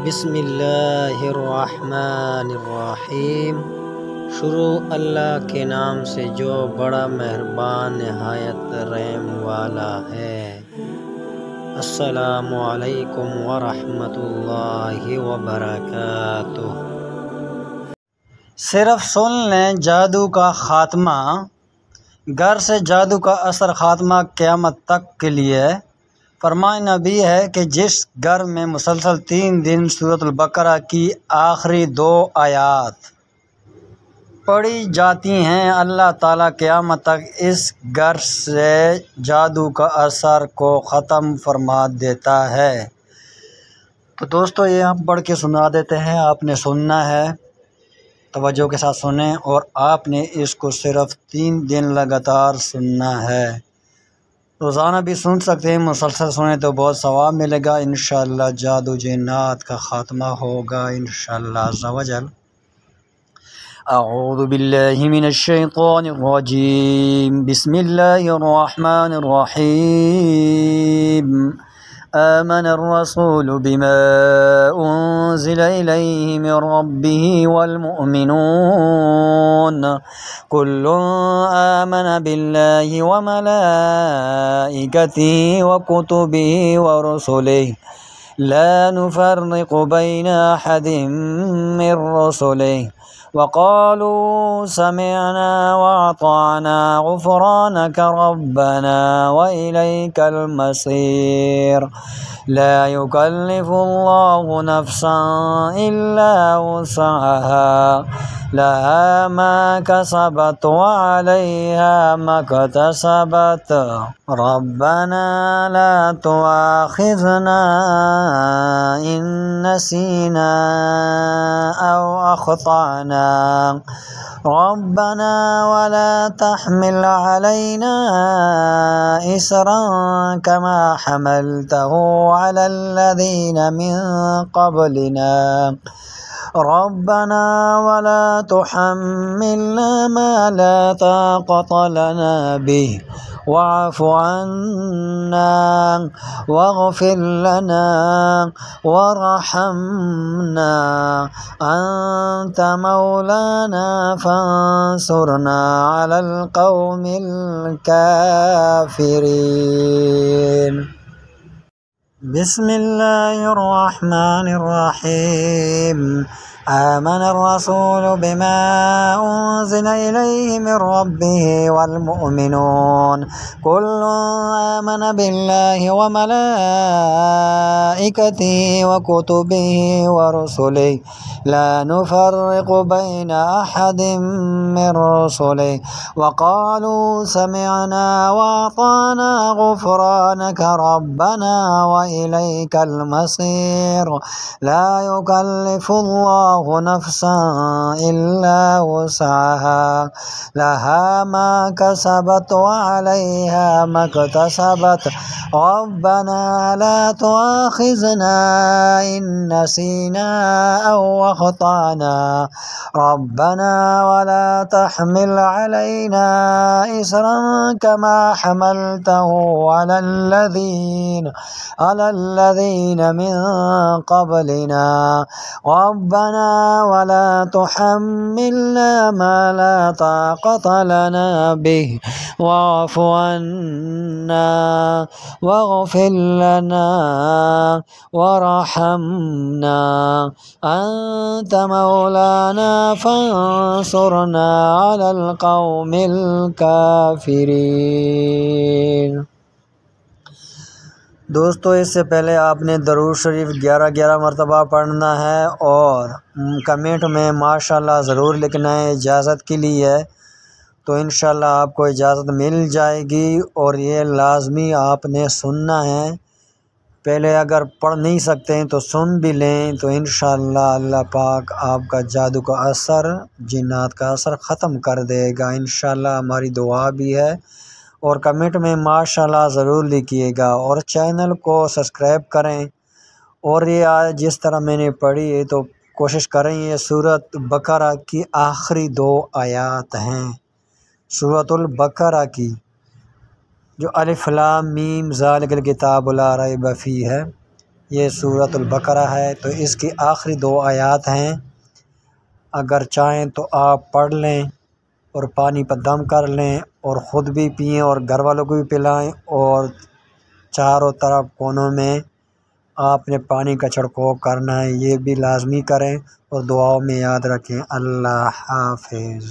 بسم اللہ الرحمن الرحیم۔ شروع اللہ کے نام سے جو بڑا مہربان نہایت رحم والا ہے۔ السلام علیکم ورحمۃ اللہ وبرکاتہ۔ صرف سن لیں جادو کا خاتمہ، گھر سے جادو کا اثر خاتمہ قیامت تک کے لیے۔ فرمان نبی ہے کہ جس گھر میں مسلسل 3 دن سورۃ البقرہ کی آخری 2 آیات پڑھی جاتی ہیں، اللہ تعالیٰ قیامت تک اس گھر سے جادو کا اثر کو ختم فرما دیتا ہے۔ تو دوستو یہ ہم پڑھ کے سنا دیتے ہیں، آپ نے سننا ہے، توجہ کے ساتھ سنیں، اور آپ نے اس کو صرف 3 دن لگاتار سننا ہے۔ روزانہ بھی سن سکتے ہیں، مسلسل سنیں تو بہت ثواب ملے گا، انشاءاللہ جادو جنات کا خاتمہ ہوگا انشاءاللہ عز و جل۔ اعوذ باللہ من الشیطان الرجیم، بسم اللہ الرحمن الرحیم۔ آمن الرسول بما انزل الیہ من ربہ والمؤمنون کل آمن باللہ وملائکتہ وکتبہ ورسلہ لا نفرق بین احد من رسلہ وقالوا سمعنا واطعنا غفرانك ربنا وإليك المصير لا يكلف الله نفسا إلا وسعها لها ما كسبت وعليها ما اكتسبت ربنا لا تؤاخذنا إن نسينا أو أخطأنا ربنا ولا تحمل علينا إصرا كما حملته على الذين من قبلنا ربنا ولا تحملنا ما لا طاقة لنا به واعف عنا واغفر لنا وارحمنا أنت مولانا فانصرنا على القوم الكافرين۔ بسم اللہ الرحمن الرحیم۔ آمن الرسول بما انزل الیہ من ربہ والمؤمنون کل آمن باللہ وملائکتہ وکتبہ ورسلہ لا نفرق بین احد من رسلہ وقالوا سمعنا واطعنا غفرانک ربنا وإلیک المصیر لا يكلف الله نفسا إلا وسعها لها ما كسبت وعليها ما اكتسبت ربنا لا تؤاخذنا إن نسينا أو أخطأنا ربنا ولا تحمل علينا إصرا كما حملته على الذين من قبلنا ربنا ولا تحملنا ما لا طاقة لنا به واعف عنا واغفر لنا وارحمنا أنت مولانا فانصرنا على القوم الكافرين۔ دوستو اس سے پہلے آپ نے درود شریف 11 مرتبہ پڑھنا ہے اور کمنٹ میں ماشاءاللہ ضرور لکھنا ہے، اجازت کے لیے، تو انشاءاللہ آپ کو اجازت مل جائے گی، اور یہ لازمی آپ نے سننا ہے۔ پہلے اگر پڑھ نہیں سکتے ہیں تو سن بھی لیں، تو انشاءاللہ اللہ پاک آپ کا جادو کا اثر، جنات کا اثر ختم کر دے گا انشاءاللہ، ہماری دعا بھی ہے۔ اور کمنٹ میں ماشاءاللہ ضرور لکھیے گا، اور چینل کو سبسکرائب کریں۔ اور یہ آج جس طرح میں نے پڑھی ہے تو کوشش کریں، یہ سورۃ بقرہ کی آخری 2 آیات ہیں، سورۃ البقرہ کی، جو الف لام میم ذالک الکتاب لا ریب فیہ ہے۔ یہ سورۃ البقرہ ہے، تو اس کی آخری 2 آیات ہیں۔ اگر چاہیں تو آپ پڑھ لیں اور پانی پر دم کر لیں اور خود بھی پئیں اور گھر والوں کو بھی پلائیں، اور چاروں طرف کونوں میں آپ نے پانی کا چھڑکاؤ کرنا ہے، یہ بھی لازمی کریں اور دعاؤں میں یاد رکھیں۔ اللہ حافظ۔